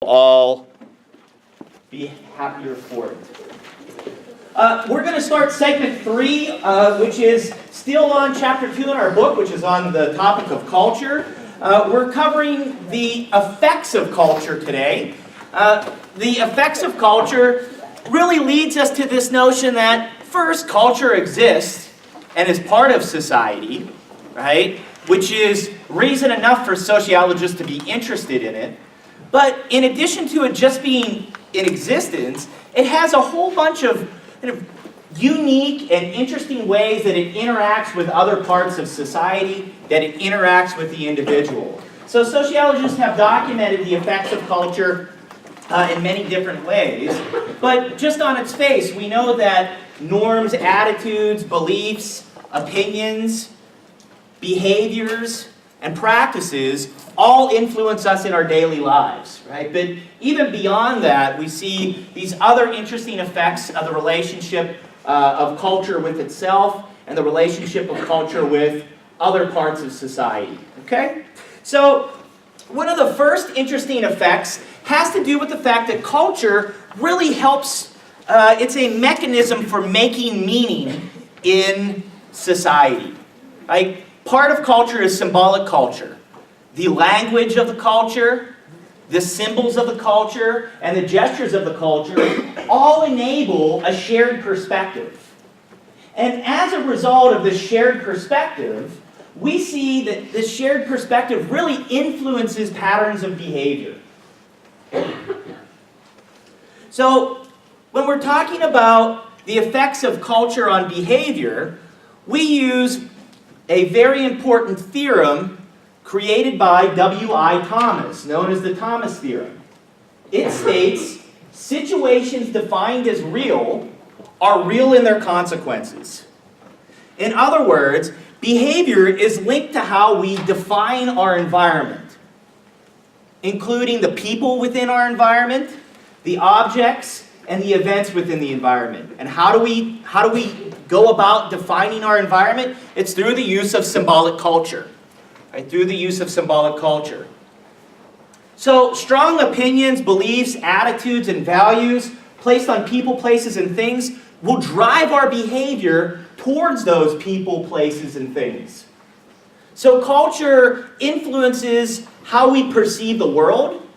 All be happier for it. We're going to start segment 3, which is still on chapter 2 in our book, which is on the topic of culture. We're covering the effects of culture today. The effects of culture really leads us to this notion that first, culture exists and is part of society, right? Which is reason enough for sociologists to be interested in it. But in addition to it just being in existence, it has a whole bunch of unique and interesting ways that it interacts with other parts of society, that it interacts with the individual. So sociologists have documented the effects of culture in many different ways. But just on its face, we know that norms, attitudes, beliefs, opinions, behaviors, and practices all influence us in our daily lives, right? But even beyond that, we see these other interesting effects of the relationship of culture with itself and the relationship of culture with other parts of society, okay? So one of the first interesting effects has to do with the fact that culture really helps, it's a mechanism for making meaning in society. Like, part of culture is symbolic culture. The language of the culture, the symbols of the culture, and the gestures of the culture all enable a shared perspective. And as a result of this shared perspective, we see that this shared perspective really influences patterns of behavior. So, when we're talking about the effects of culture on behavior, we use a very important theorem created by W.I. Thomas, known as the Thomas theorem. It states, situations defined as real are real in their consequences. In other words, behavior is linked to how we define our environment, including the people within our environment, the objects, and the events within the environment. And how do we go about defining our environment? It's through the use of symbolic culture. Right, through the use of symbolic culture. So, strong opinions, beliefs, attitudes, and values placed on people, places, and things will drive our behavior towards those people, places, and things. So, culture influences how we perceive the world,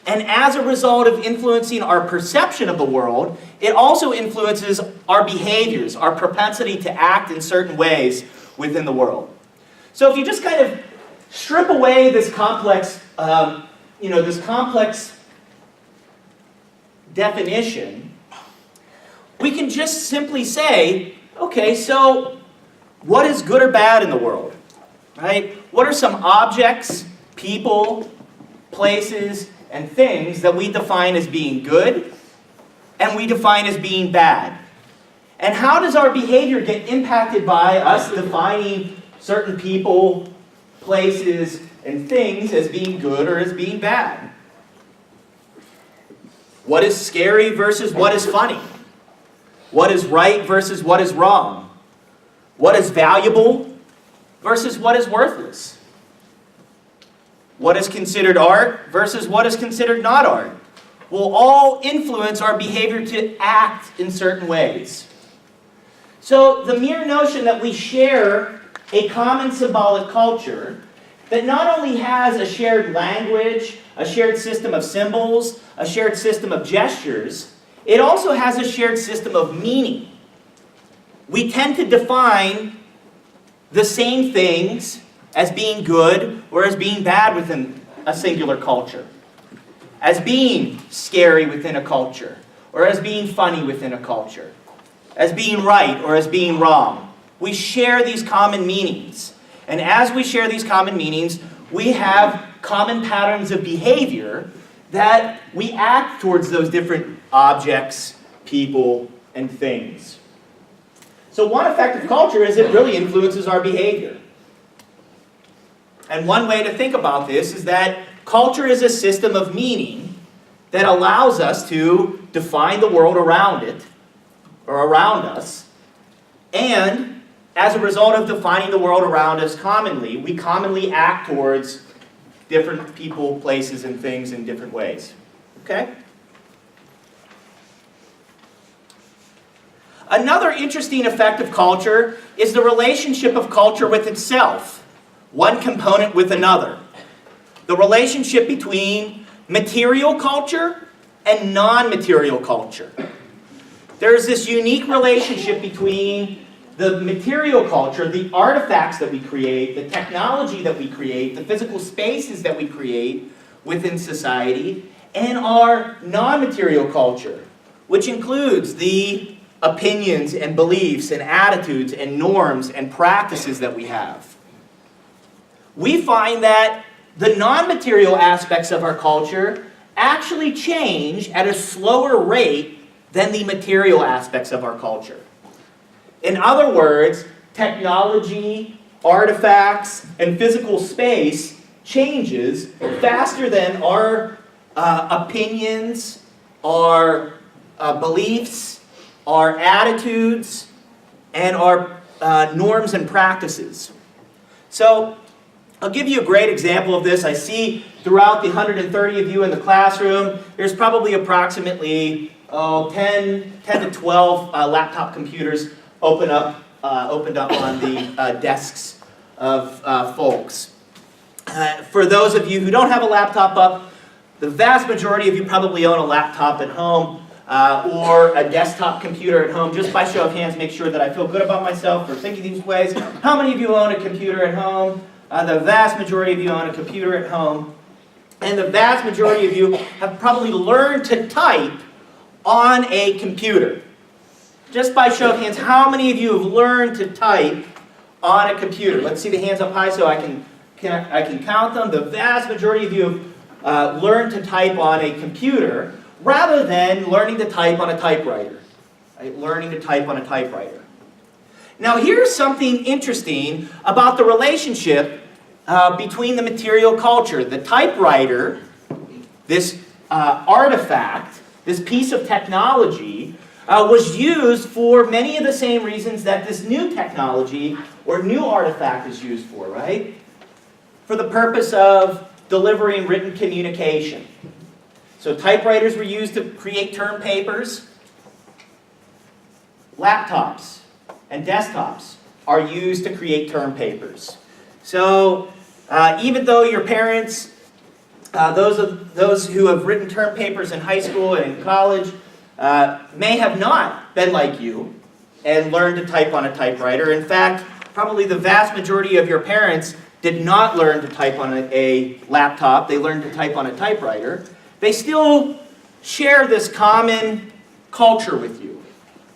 and as a result of influencing our perception of the world, it also influences our behaviors, our propensity to act in certain ways within the world. So if you just kind of strip away this complex, this complex definition, we can just simply say, okay, so what is good or bad in the world, right? What are some objects, people, places, and things that we define as being good and we define as being bad? And how does our behavior get impacted by us defining certain people, places, and things as being good or as being bad? What is scary versus what is funny? What is right versus what is wrong? What is valuable versus what is worthless? What is considered art versus what is considered not art? Will all influence our behavior to act in certain ways. So the mere notion that we share a common symbolic culture that not only has a shared language, a shared system of symbols, a shared system of gestures, it also has a shared system of meaning. We tend to define the same things as being good or as being bad within a singular culture, as being scary within a culture, or as being funny within a culture, as being right or as being wrong. We share these common meanings. And as we share these common meanings, we have common patterns of behavior that we act towards those different objects, people, and things. So one effect of culture is it really influences our behavior. And one way to think about this is that culture is a system of meaning that allows us to define the world around it, or around us, and as a result of defining the world around us commonly, we commonly act towards different people, places, and things in different ways. Okay? Another interesting effect of culture is the relationship of culture with itself, one component with another. The relationship between material culture and non-material culture. There's this unique relationship between the material culture, the artifacts that we create, the technology that we create, the physical spaces that we create within society, and our non-material culture, which includes the opinions and beliefs and attitudes and norms and practices that we have. We find that the non-material aspects of our culture actually change at a slower rate than the material aspects of our culture. In other words, technology, artifacts, and physical space changes faster than our opinions, our beliefs, our attitudes, and our norms and practices. So, I'll give you a great example of this. I see throughout the 130 of you in the classroom, there's probably approximately 10 to 12 laptop computers opened up on the desks of folks. For those of you who don't have a laptop up, the vast majority of you probably own a laptop at home or a desktop computer at home. Just by show of hands, make sure that I feel good about myself for thinking these ways. How many of you own a computer at home? The vast majority of you own a computer at home. And the vast majority of you have probably learned to type on a computer. Just by show of hands, how many of you have learned to type on a computer? Let's see the hands up high so I can count them. The vast majority of you have learned to type on a computer rather than learning to type on a typewriter. Right? Learning to type on a typewriter. Now here's something interesting about the relationship between the material culture. The typewriter, this artifact, this piece of technology, was used for many of the same reasons that this new technology or new artifact is used for, right? For the purpose of delivering written communication. So typewriters were used to create term papers. Laptops and desktops are used to create term papers. So even though your parents, those who have written term papers in high school and in college, may have not been like you and learned to type on a typewriter. In fact, probably the vast majority of your parents did not learn to type on a laptop. They learned to type on a typewriter. They still share this common culture with you.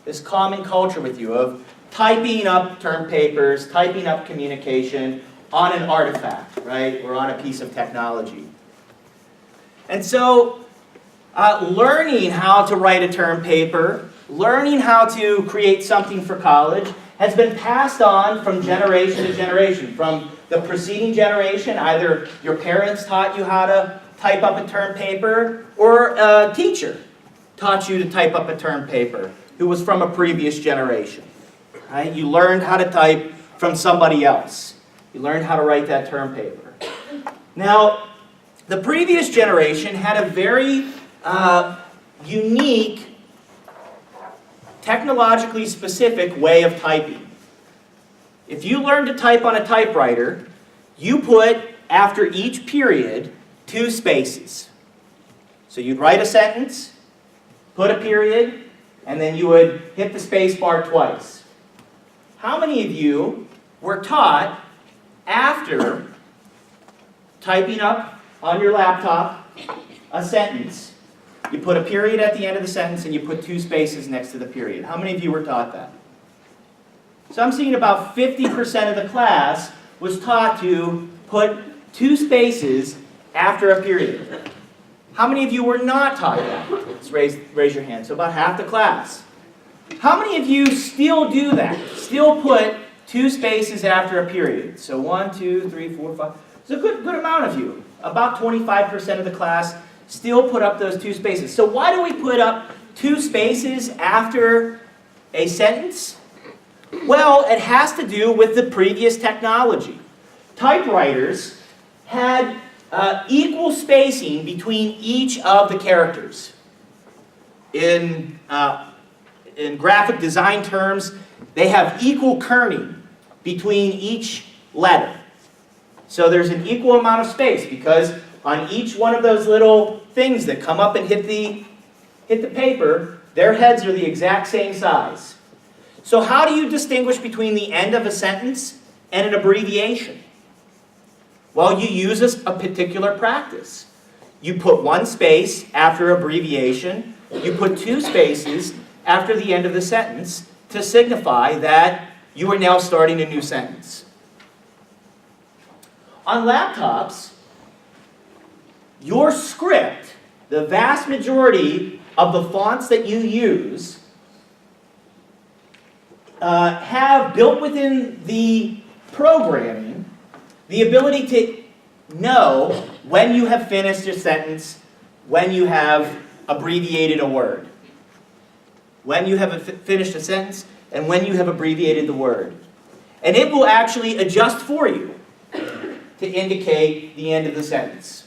This common culture with you of typing up term papers, typing up communication on an artifact, right? Or on a piece of technology. And so, learning how to write a term paper, learning how to create something for college, has been passed on from generation to generation. From the preceding generation, either your parents taught you how to type up a term paper, or a teacher taught you to type up a term paper who was from a previous generation. Right? You learned how to type from somebody else. You learned how to write that term paper. Now, the previous generation had a very unique, technologically specific way of typing. If you learned to type on a typewriter, you put, after each period, 2 spaces. So you'd write a sentence, put a period, and then you would hit the space bar twice. How many of you were taught, after typing up on your laptop a sentence, you put a period at the end of the sentence and you put 2 spaces next to the period? How many of you were taught that? So I'm seeing about 50% of the class was taught to put 2 spaces after a period. How many of you were not taught that? Let's raise your hand. So about half the class. How many of you still do that? Still put 2 spaces after a period? So 1, 2, 3, 4, 5. It's a good amount of you. About 25% of the class still put up those 2 spaces. So why do we put up 2 spaces after a sentence? Well, it has to do with the previous technology. Typewriters had equal spacing between each of the characters. In graphic design terms, they have equal kerning between each letter. So there's an equal amount of space because on each one of those little things that come up and hit the paper, their heads are the exact same size. So how do you distinguish between the end of a sentence and an abbreviation? Well, you use a particular practice. You put one space after abbreviation. You put two spaces after the end of the sentence to signify that you are now starting a new sentence. On laptops, your script, the vast majority of the fonts that you use, have built within the programming the ability to know when you have finished a sentence, when you have abbreviated a word. When you have finished a sentence, and when you have abbreviated the word. And it will actually adjust for you to indicate the end of the sentence.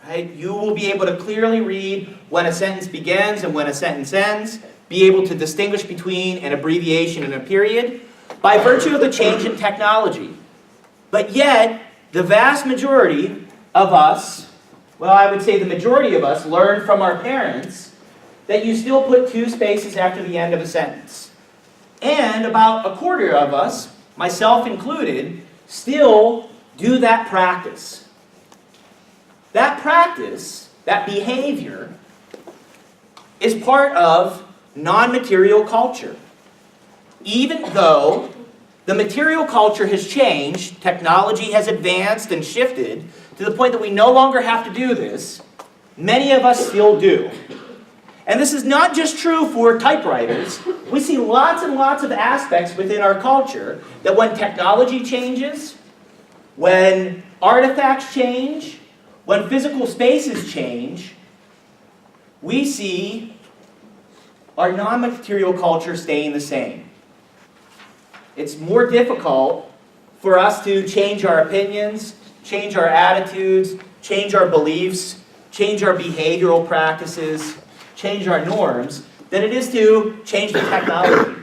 Right? You will be able to clearly read when a sentence begins and when a sentence ends, be able to distinguish between an abbreviation and a period by virtue of the change in technology. But yet, the vast majority of us, well, I would say the majority of us, learned from our parents that you still put two spaces after the end of a sentence. And about a quarter of us, myself included, still do that practice. That practice, that behavior, is part of non-material culture. Even though the material culture has changed, technology has advanced and shifted to the point that we no longer have to do this, many of us still do. And this is not just true for typewriters. We see lots and lots of aspects within our culture that when technology changes, when artifacts change, when physical spaces change, we see our non-material culture staying the same. It's more difficult for us to change our opinions, change our attitudes, change our beliefs, change our behavioral practices, change our norms, than it is to change the technology.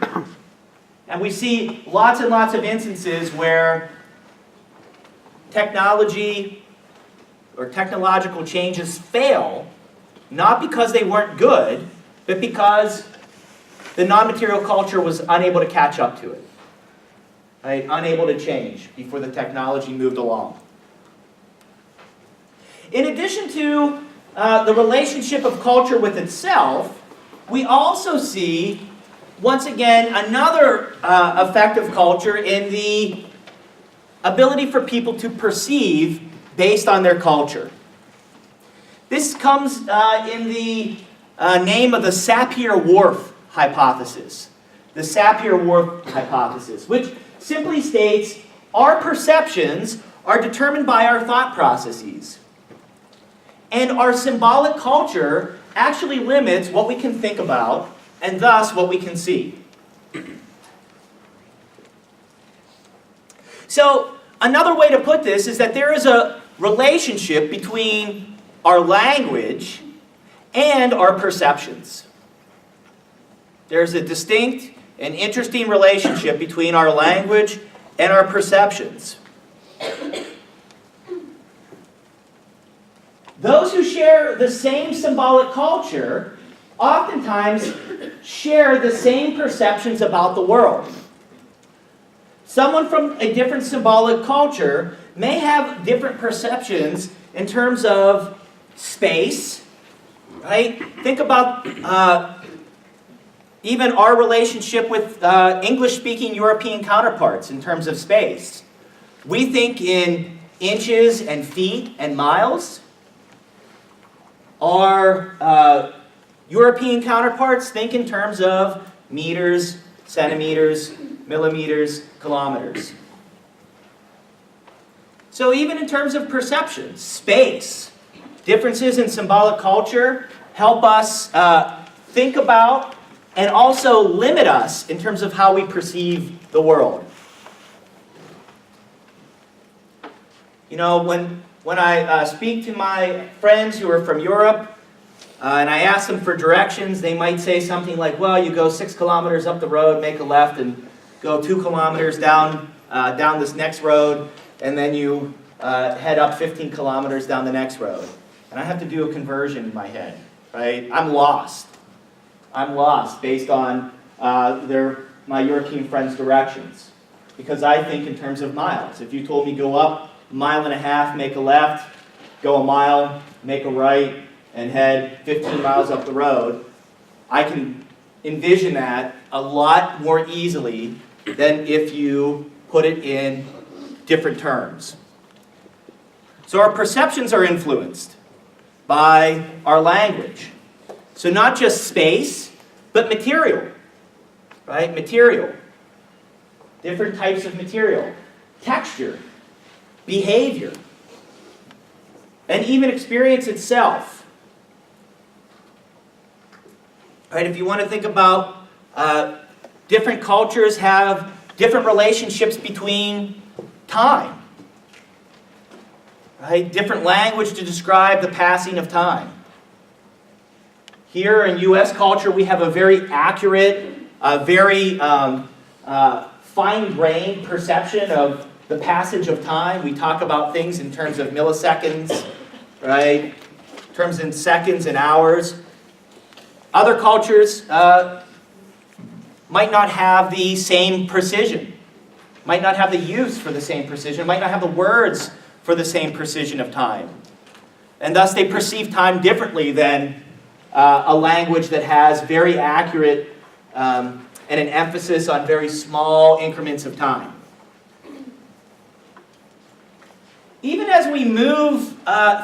And we see lots and lots of instances where technology or technological changes fail, not because they weren't good, but because the non-material culture was unable to catch up to it. Right? Unable to change before the technology moved along. In addition to the relationship of culture with itself, we also see, once again, another effect of culture in the ability for people to perceive based on their culture. This comes in the name of the Sapir-Whorf hypothesis. The Sapir-Whorf hypothesis, which simply states our perceptions are determined by our thought processes. And our symbolic culture actually limits what we can think about, and thus what we can see. So, another way to put this is that there is a relationship between our language and our perceptions. There's a distinct and interesting relationship between our language and our perceptions. Those who share the same symbolic culture oftentimes share the same perceptions about the world. Someone from a different symbolic culture may have different perceptions in terms of space, right? Think about even our relationship with English-speaking European counterparts in terms of space. We think in inches and feet and miles. Our European counterparts think in terms of meters, centimeters, millimeters, kilometers. So even in terms of perception, space, differences in symbolic culture help us think about and also limit us in terms of how we perceive the world. You know, when when I speak to my friends who are from Europe, and I ask them for directions, they might say something like, well, you go 6 kilometers up the road, make a left, and go 2 kilometers down this next road, and then you head up 15 kilometers down the next road. And I have to do a conversion in my head, right? I'm lost. I'm lost based on my European friends' directions, because I think in terms of miles. If you told me go up 1.5 miles, make a left, go 1 mile, make a right, and head 15 miles up the road, I can envision that a lot more easily than if you put it in different terms. So our perceptions are influenced by our language. So not just space, but material, right? Material. Different types of material. Texture, behavior, and even experience itself. Right? If you want to think about different cultures have different relationships between time. Right? Different language to describe the passing of time. Here in U.S. culture, we have a very accurate, very fine-grained perception of the passage of time. We talk about things in terms of milliseconds, right? In terms in seconds and hours. Other cultures might not have the same precision, might not have the use for the same precision, might not have the words for the same precision of time. And thus they perceive time differently than a language that has very accurate and an emphasis on very small increments of time. Even as we move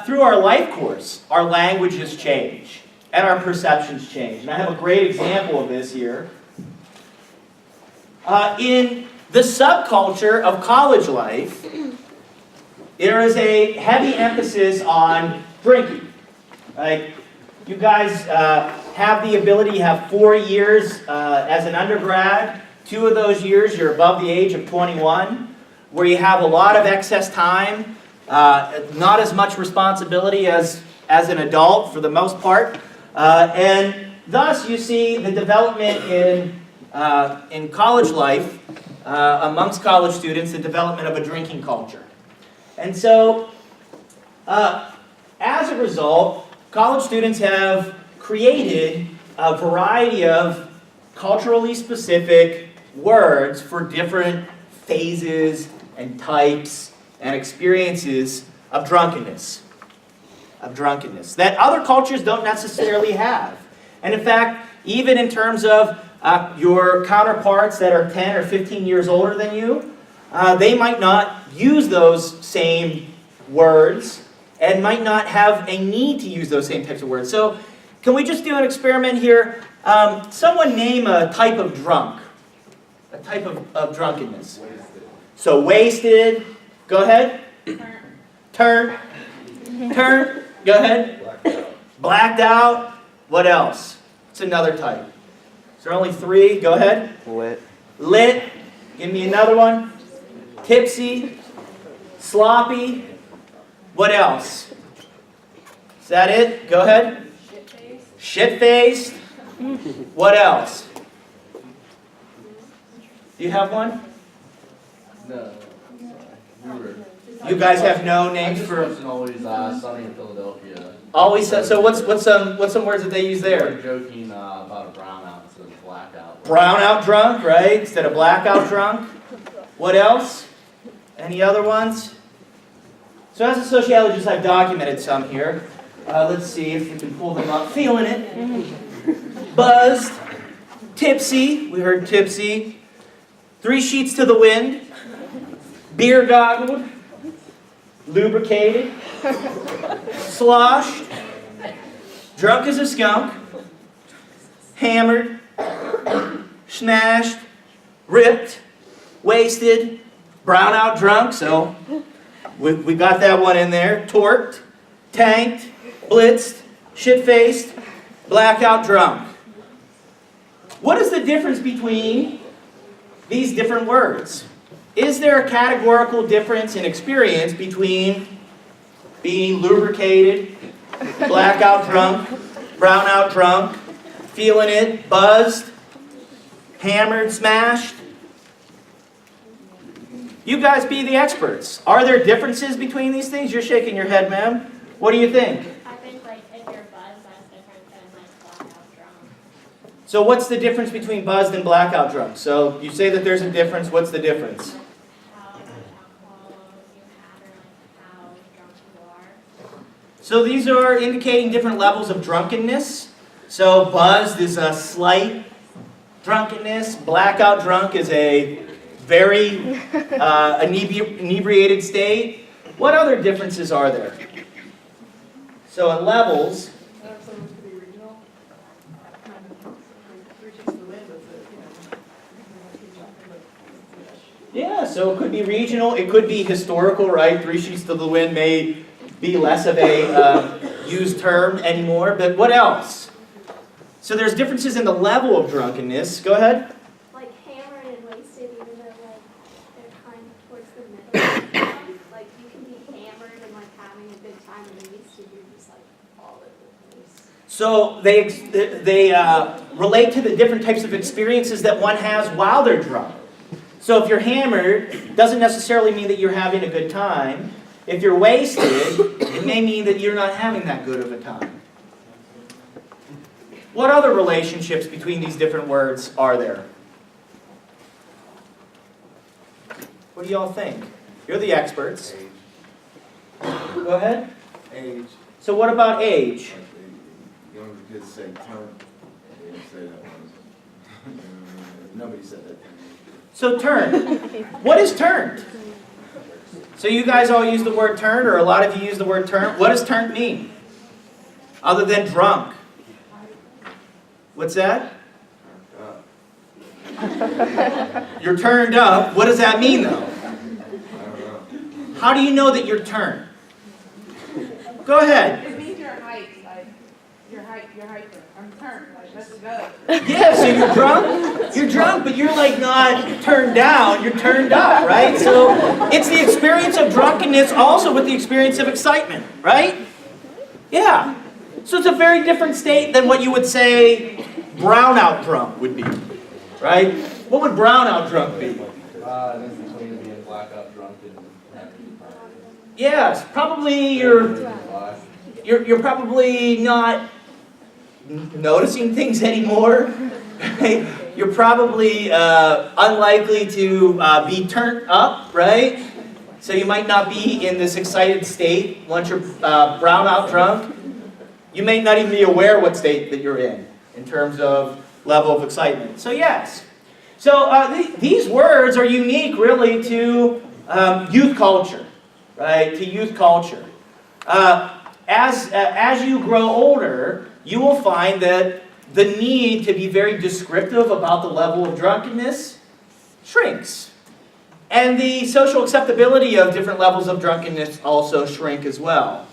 through our life course, our languages change and our perceptions change. And I have a great example of this here. In the subculture of college life, there is a heavy emphasis on drinking. Right? You guys have the ability to have 4 years as an undergrad. 2 of those years you're above the age of 21, where you have a lot of excess time, not as much responsibility as an adult for the most part. And thus you see the development in college life, amongst college students, the development of a drinking culture. And so, as a result, college students have created a variety of culturally specific words for different phases and types and experiences of drunkenness. That other cultures don't necessarily have. And in fact, even in terms of your counterparts that are 10 or 15 years older than you, they might not use those same words and might not have a need to use those same types of words. So can we just do an experiment here? Someone name a type of drunk. A type of drunkenness. Wasted. So wasted. Go ahead. Turnt. Turnt. Go ahead. Blacked out. Blacked out. What else? What's another type? Is there only 3? Go ahead. Lit. Lit. Give me another one. Tipsy. Sloppy. What else? Is that it? Go ahead. Shit-faced. What else? Do you have one? No. You guys have no names for wasn't always sunny in Philadelphia. always. So what's some words that they use They there? were joking about a brownout instead of blackout. Brownout drunk, right? Instead of blackout drunk. What else? Any other ones? So as a sociologist, I've documented some here. Let's see if we can pull them up. Feeling it. Buzzed. Tipsy. We heard tipsy. 3 sheets to the wind. Beer goggled. Lubricated. Sloshed. Drunk as a skunk. Hammered. Smashed. Ripped. Wasted. Brownout drunk. So we got that one in there. Torqued. Tanked. Blitzed. Shit-faced. Blackout drunk. What is the difference between these different words? Is there a categorical difference in experience between being lubricated, blackout drunk, brownout drunk, feeling it, buzzed, hammered, smashed. You guys be the experts. Are there differences between these things? You're shaking your head, ma'am. What do you think? I think like if you're buzzed, that's different than like blackout drunk. So what's the difference between buzzed and blackout drunk? So you say that there's a difference. What's the difference? How much alcohol you have or like how drunk you are. So these are indicating different levels of drunkenness. So buzzed is a slight drunkenness. Blackout drunk is a very inebriated state. What other differences are there? So in levels, Someone could be regional. Three sheets of the wind, yeah, so it could be regional, it could be historical, right? Three sheets to the wind may be less of a used term anymore, but what else? So there's differences in the level of drunkenness. Go ahead. Like hammered and wasted, even though like they're kind of towards the middle. Like you can be hammered and like having a good time, and wasted you're just like all over the place. So they relate to the different types of experiences that one has while they're drunk. So if you're hammered, doesn't necessarily mean that you're having a good time. If you're wasted, it may mean that you're not having that good of a time. What other relationships between these different words are there? What do y'all think? You're the experts. Age. Go ahead. Age. So what about age? Like the younger kids say turn. They didn't say that one. Nobody said that. So turn. What is turned? So you guys all use the word turn, or a lot of you use the word turn. What does turn mean? Other than drunk. What's that? You're turned up. What does that mean though? I don't know. How do you know that you're turned? Go ahead. It means you're hyped, like you're hyper. I'm turned, like let's go. Yeah, so you're drunk. You're drunk, but you're like not turned down. You're turned up, right? So it's the experience of drunkenness also with the experience of excitement, right? Yeah. So it's a very different state than what you would say brownout drunk would be, right? What would brownout drunk be? This is between being blackout drunk and having Yes, probably you're probably not noticing things anymore. Right? You're probably unlikely to be turned up, right? So you might not be in this excited state once you're brownout drunk. You may not even be aware what state that you're in terms of level of excitement. So yes. So these words are unique really to youth culture, right? To youth culture. As you grow older, you will find that the need to be very descriptive about the level of drunkenness shrinks. And the social acceptability of different levels of drunkenness also shrink as well.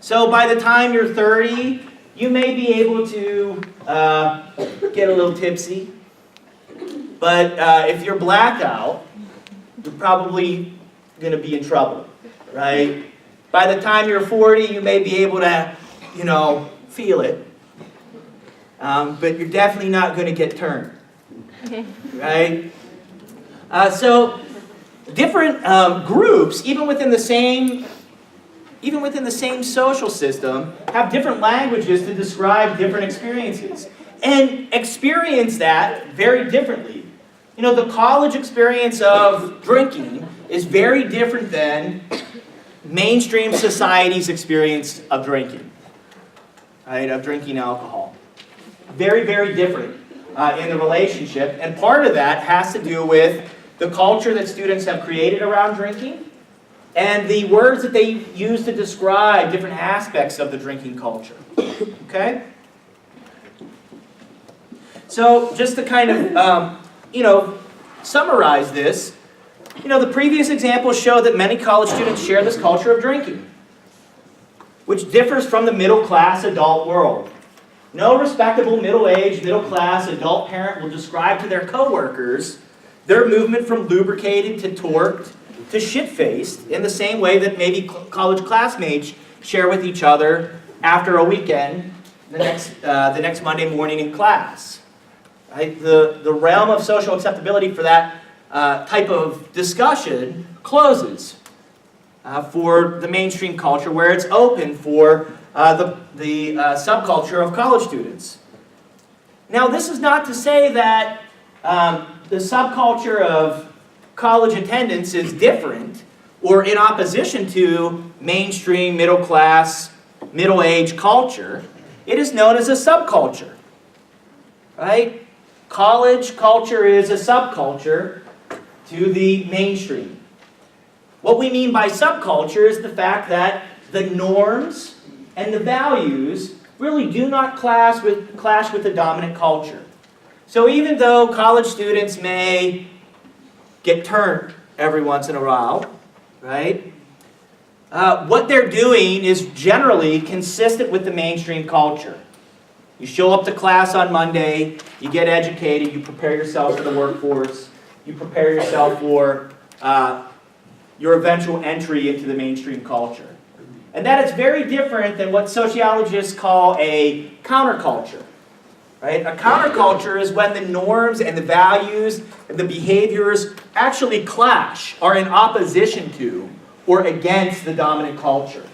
So by the time you're 30, you may be able to get a little tipsy. But if you're blackout, you're probably going to be in trouble, right? By the time you're 40, you may be able to, feel it. But you're definitely not going to get turned, right? So different groups, even within the same social system, have different languages to describe different experiences. And experience that very differently. The college experience of drinking is very different than mainstream society's experience of drinking, right? Of drinking alcohol. Very, very different in the relationship. And part of that has to do with the culture that students have created around drinking, and the words that they use to describe different aspects of the drinking culture. Okay? So just to kind of, summarize this, the previous examples show that many college students share this culture of drinking, which differs from the middle-class adult world. No respectable middle-aged, middle-class adult parent will describe to their coworkers their movement from lubricated to torqued to shit-faced in the same way that maybe college classmates share with each other after a weekend the next Monday morning in class. Right? The realm of social acceptability for that type of discussion closes for the mainstream culture, where it's open for the subculture of college students. Now, this is not to say that the subculture of college attendance is different or in opposition to mainstream, middle class, middle-aged culture. It is known as a subculture, right? College culture is a subculture to the mainstream. What we mean by subculture is the fact that the norms and the values really do not clash with the dominant culture. So even though college students may get turned every once in a while, right? What they're doing is generally consistent with the mainstream culture. You show up to class on Monday, you get educated, you prepare yourself for the workforce, you prepare yourself for your eventual entry into the mainstream culture. And that is very different than what sociologists call a counterculture. Right? A counterculture is when the norms and the values and the behaviors actually clash, are in opposition to or against the dominant culture.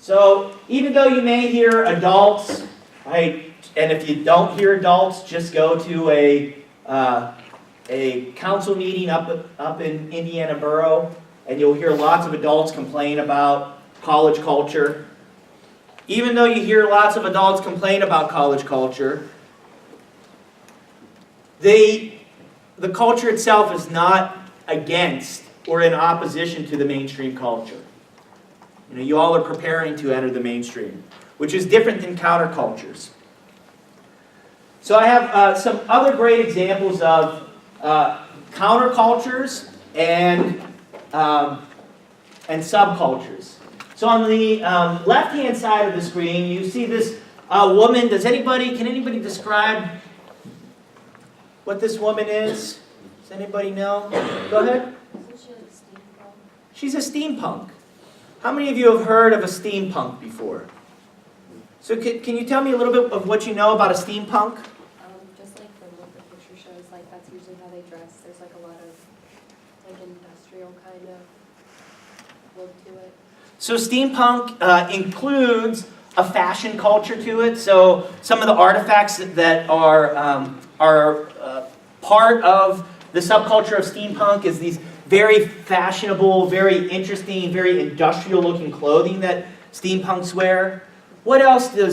So even though you may hear adults, right, and if you don't hear adults, just go to a council meeting up in Indiana Borough, and you'll hear lots of adults complain about college culture. Even though you hear lots of adults complain about college culture, the culture itself is not against or in opposition to the mainstream culture. You know, you all are preparing to enter the mainstream, which is different than countercultures. So I have some other great examples of countercultures and subcultures. So on the left-hand side of the screen, you see this woman. Can anybody describe what this woman is? Does anybody know? Go ahead. She's a steampunk. How many of you have heard of a steampunk before? So can you tell me a little bit of what you know about a steampunk? Just like from what the picture shows, like that's usually how they dress. There's like a lot of like industrial kind of look to it. So steampunk includes a fashion culture to it. So some of the artifacts that are part of the subculture of steampunk is these very fashionable, very interesting, very industrial-looking clothing that steampunks wear. What else do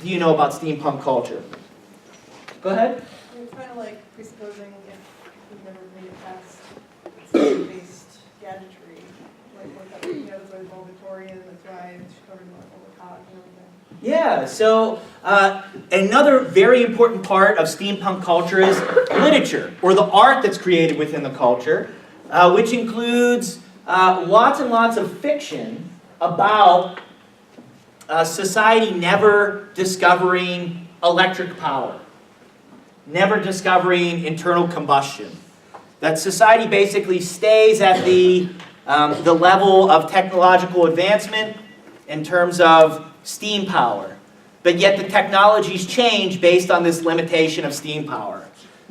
you know about steampunk culture? Go ahead. It's kind of like presupposing if we've never made it past science-based gadgetry, like what that, that's why it's all Victorian, that's why it's covered in all the cotton and everything. Yeah, so another very important part of steampunk culture is literature, or the art that's created within the culture, which includes lots and lots of fiction about society never discovering electric power, never discovering internal combustion. That society basically stays at the level of technological advancement in terms of steam power. But yet the technologies change based on this limitation of steam power.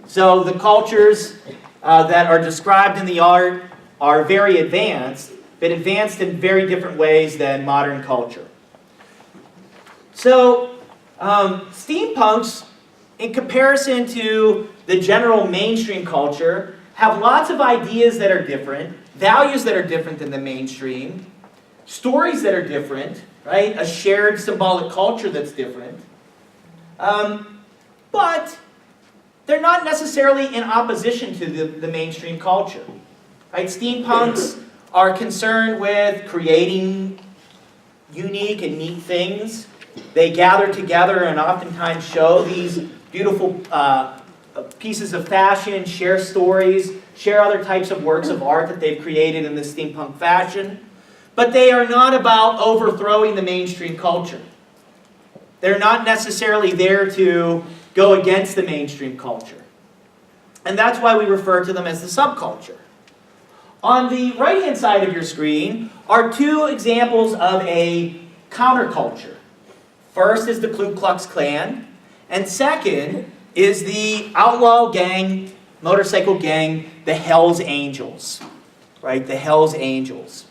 So the cultures that are described in the art are very advanced, but advanced in very different ways than modern culture. So steampunks, in comparison to the general mainstream culture, have lots of ideas that are different, values that are different than the mainstream, stories that are different, right? A shared symbolic culture that's different. But they're not necessarily in opposition to the mainstream culture. Right? Steampunks are concerned with creating unique and neat things. They gather together and oftentimes show these beautiful pieces of fashion, share stories, share other types of works of art that they've created in this steampunk fashion. But they are not about overthrowing the mainstream culture. They're not necessarily there to go against the mainstream culture. And that's why we refer to them as the subculture. On the right-hand side of your screen are two examples of a counterculture. First is the Ku Klux Klan, and second is the outlaw gang, motorcycle gang, the Hells Angels. Right, the Hells Angels.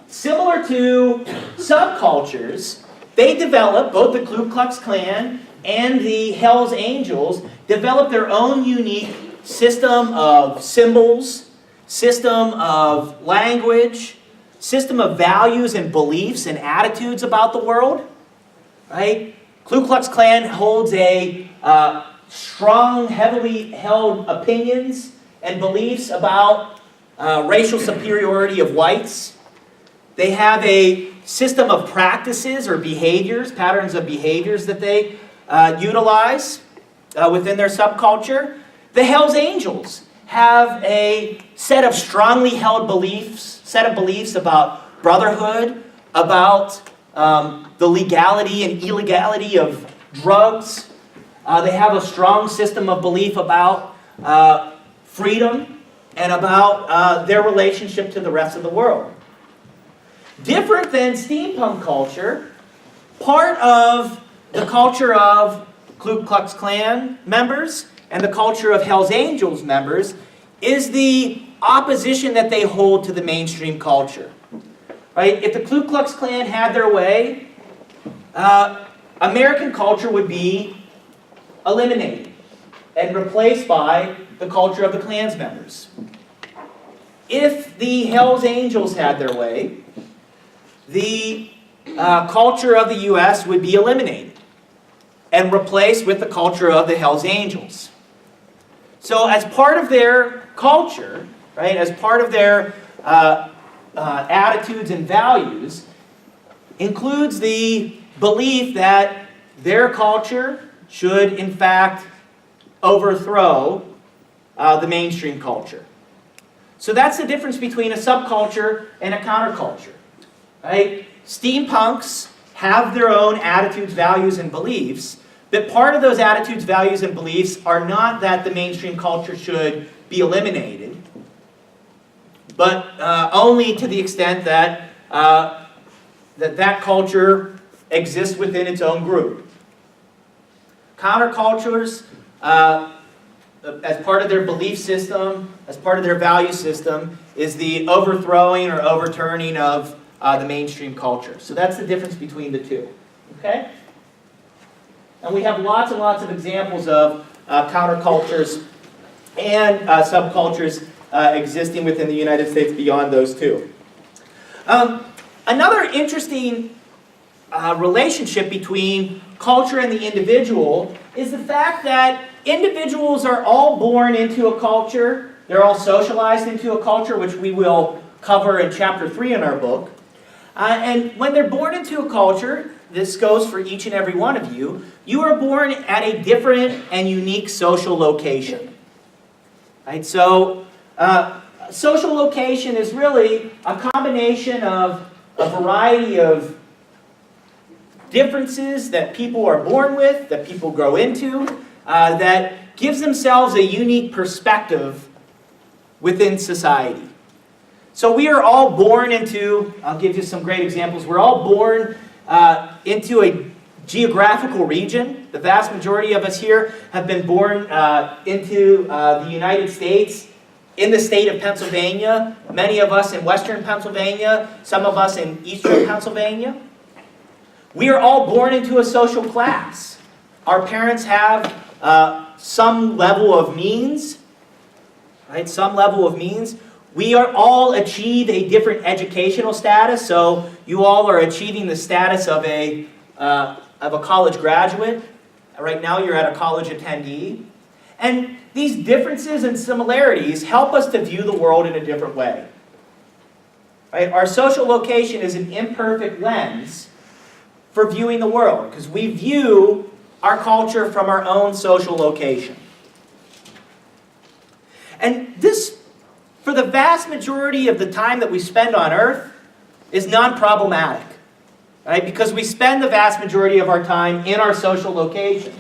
Similar to subcultures, they develop, both the Ku Klux Klan and the Hells Angels, develop their own unique system of symbols, system of language, system of values and beliefs and attitudes about the world. Right? Ku Klux Klan holds a strong, heavily held opinions and beliefs about racial superiority of whites. They have a system of practices or behaviors, patterns of behaviors that they utilize within their subculture. The Hells Angels have a set of strongly held beliefs about brotherhood, about the legality and illegality of drugs. They have a strong system of belief about freedom and about their relationship to the rest of the world. Different than steampunk culture, part of the culture of Ku Klux Klan members and the culture of Hells Angels members is the opposition that they hold to the mainstream culture. Right? If the Ku Klux Klan had their way, American culture would be eliminated and replaced by the culture of the Klan's members. If the Hells Angels had their way, the culture of the U.S. would be eliminated and replaced with the culture of the Hells Angels. So as part of their culture, right, as part of their attitudes and values, includes the belief that their culture should, in fact, overthrow the mainstream culture. So that's the difference between a subculture and a counterculture. Right? Steampunks have their own attitudes, values, and beliefs, but part of those attitudes, values, and beliefs are not that the mainstream culture should be eliminated, but only to the extent that that culture exists within its own group. Countercultures, as part of their belief system, as part of their value system, is the overthrowing or overturning of the mainstream culture. So that's the difference between the two. Okay? And we have lots and lots of examples of countercultures and subcultures existing within the United States beyond those two. Another interesting relationship between culture and the individual is the fact that individuals are all born into a culture. They're all socialized into a culture, which we will cover in chapter 3 in our book. And when they're born into a culture, this goes for each and every one of you, you are born at a different and unique social location. Right? So, social location is really a combination of a variety of differences that people are born with, that people grow into, that gives themselves a unique perspective within society. So we are all born into, I'll give you some great examples, we're all born into a geographical region. The vast majority of us here have been born into the United States, in the state of Pennsylvania, many of us in western Pennsylvania, some of us in eastern Pennsylvania. We are all born into a social class. Our parents have some level of means, right? Some level of means. We are all achieve a different educational status. So you all are achieving the status of a college graduate. Right now you're at a college attendee. And these differences and similarities help us to view the world in a different way. Right? Our social location is an imperfect lens for viewing the world, because we view our culture from our own social location. And this, for the vast majority of the time that we spend on Earth, is non-problematic. Right? Because we spend the vast majority of our time in our social location.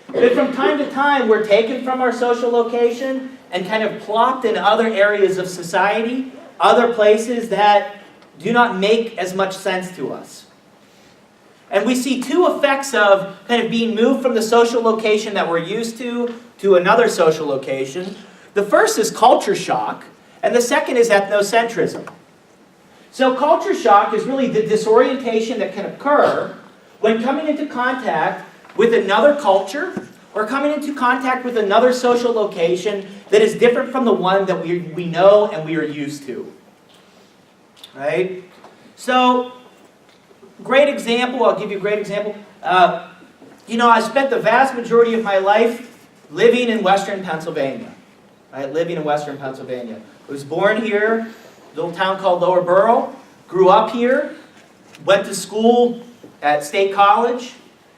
But from time to time, we're taken from our social location and kind of plopped in other areas of society, other places that do not make as much sense to us. And we see two effects of kind of being moved from the social location that we're used to another social location. The first is culture shock, and the second is ethnocentrism. So culture shock is really the disorientation that can occur when coming into contact with another culture or coming into contact with another social location that is different from the one that we know and we are used to. Right? So, great example, I'll give you a great example. I spent the vast majority of my life living in Western Pennsylvania. Right? Living in Western Pennsylvania. I was born here, a little town called Lower Borough. Grew up here, went to school at State College.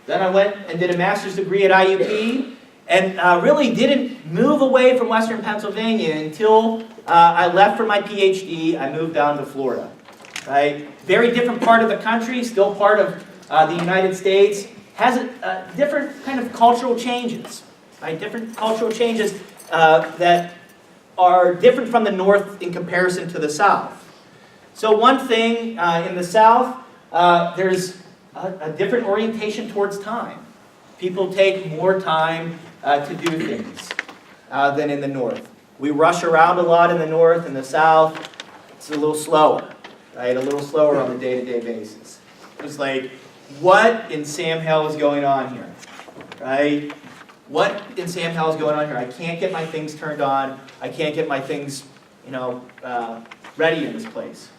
Then I went and did a master's degree at IUP, and really didn't move away from Western Pennsylvania until I left for my PhD. I moved down to Florida. Right? Very different part of the country, still part of the United States. Has different kind of cultural changes. Right? Different cultural changes that are different from the North in comparison to the South. So one thing in the South, there's a different orientation towards time. People take more time to do things than in the North. We rush around a lot in the North. In the South, it's a little slower, right? A little slower on a day-to-day basis. It's like, what in Sam Hell is going on here, right? What in Sam Hell is going on here? I can't get my things turned on. I can't get my things, ready in this place.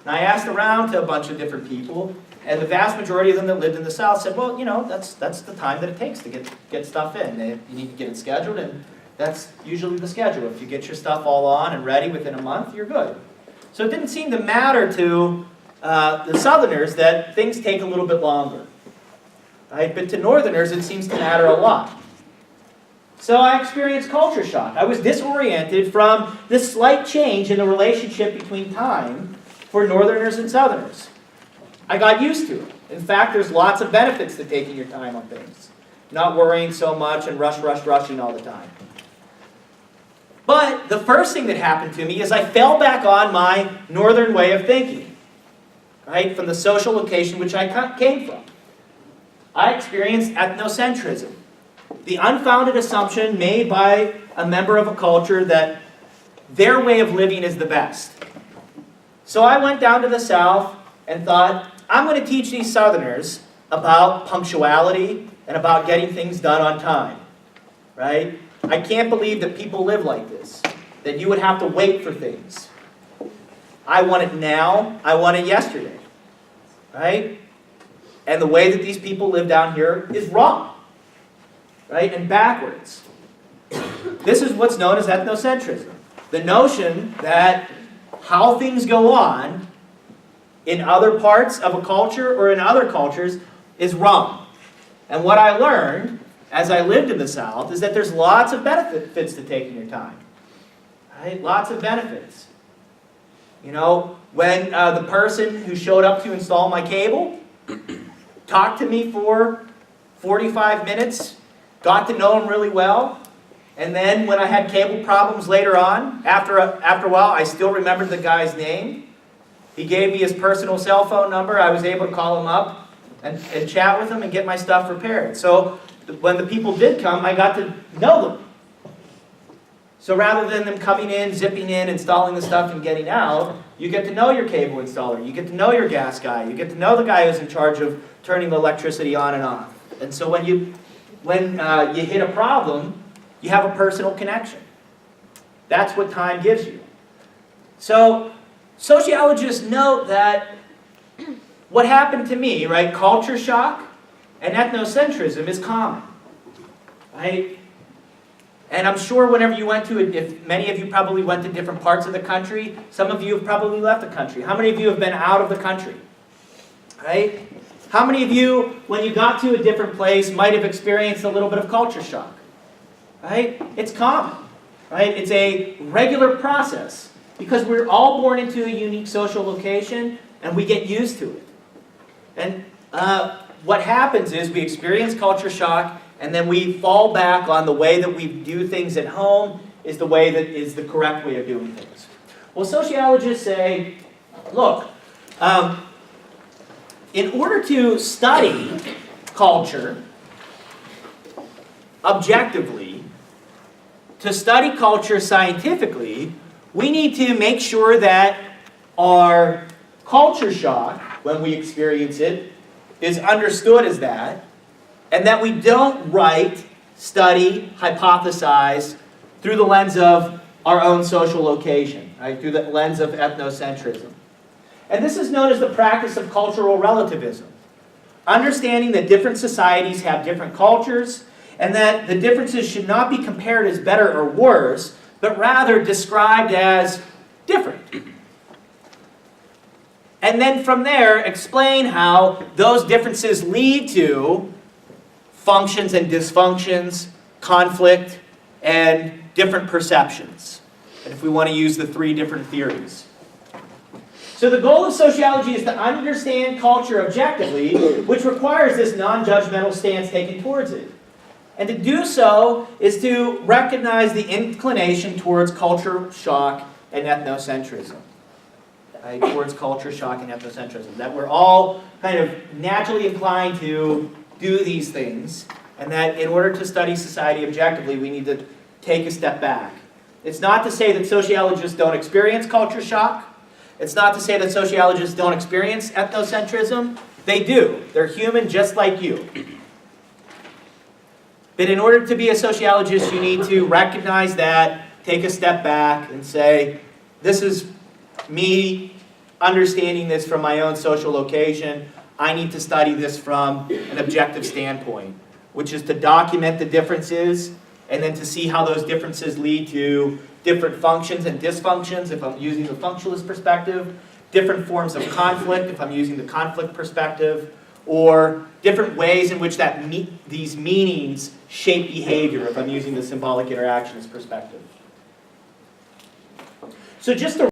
And I asked around to a bunch of different people, and the vast majority of them that lived in the South said, well, that's the time that it takes to get stuff in. You need to get it scheduled, and that's usually the schedule. If you get your stuff all on and ready within a month, you're good. So it didn't seem to matter to the Southerners that things take a little bit longer. Right? But to Northerners, it seems to matter a lot. So I experienced culture shock. I was disoriented from this slight change in the relationship between time for Northerners and Southerners. I got used to it. In fact, there's lots of benefits to taking your time on things. Not worrying so much and rushing all the time. But the first thing that happened to me is I fell back on my Northern way of thinking. Right? From the social location which I came from. I experienced ethnocentrism. The unfounded assumption made by a member of a culture that their way of living is the best. So I went down to the South and thought, I'm going to teach these Southerners about punctuality and about getting things done on time. Right? I can't believe that people live like this, that you would have to wait for things. I want it now, I want it yesterday. Right? And the way that these people live down here is wrong. Right? And backwards. This is what's known as ethnocentrism. The notion that how things go on in other parts of a culture or in other cultures is wrong. And what I learned as I lived in the South is that there's lots of benefits to taking your time. Right? Lots of benefits. When the person who showed up to install my cable talked to me for 45 minutes, got to know him really well, and then when I had cable problems later on, after a while, I still remembered the guy's name. He gave me his personal cell phone number. I was able to call him up and chat with him and get my stuff repaired. So when the people did come, I got to know them. So rather than them coming in, zipping in, installing the stuff and getting out, you get to know your cable installer. You get to know your gas guy. You get to know the guy who's in charge of turning the electricity on and off. And so when you hit a problem, you have a personal connection. That's what time gives you. So sociologists note that what happened to me, right, culture shock and ethnocentrism is common. Right? And I'm sure whenever you went to if many of you probably went to different parts of the country, some of you have probably left the country. How many of you have been out of the country? Right? How many of you, when you got to a different place, might have experienced a little bit of culture shock? Right? It's common. Right? It's a regular process because we're all born into a unique social location and we get used to it. And what happens is we experience culture shock and then we fall back on the way that we do things at home is the way that is the correct way of doing things. Well, sociologists say, look, in order to study culture objectively, to study culture scientifically, we need to make sure that our culture shock, when we experience it, is understood as that, and that we don't write, study, hypothesize through the lens of our own social location, right? Through the lens of ethnocentrism. And this is known as the practice of cultural relativism. Understanding that different societies have different cultures, and that the differences should not be compared as better or worse, but rather described as different. And then from there, explain how those differences lead to functions and dysfunctions, conflict, and different perceptions. And if we want to use the three different theories. So the goal of sociology is to understand culture objectively, which requires this non-judgmental stance taken towards it. And to do so is to recognize the inclination towards culture shock and ethnocentrism. Towards culture shock and ethnocentrism. That we're all kind of naturally inclined to do these things, and that in order to study society objectively, we need to take a step back. It's not to say that sociologists don't experience culture shock. It's not to say that sociologists don't experience ethnocentrism. They do. They're human just like you. But in order to be a sociologist, you need to recognize that, take a step back, and say, this is me understanding this from my own social location. I need to study this from an objective standpoint, which is to document the differences and then to see how those differences lead to different functions and dysfunctions, if I'm using the functionalist perspective, different forms of conflict, if I'm using the conflict perspective, or different ways in which these meanings shape behavior, if I'm using the symbolic interactionist perspective. So just to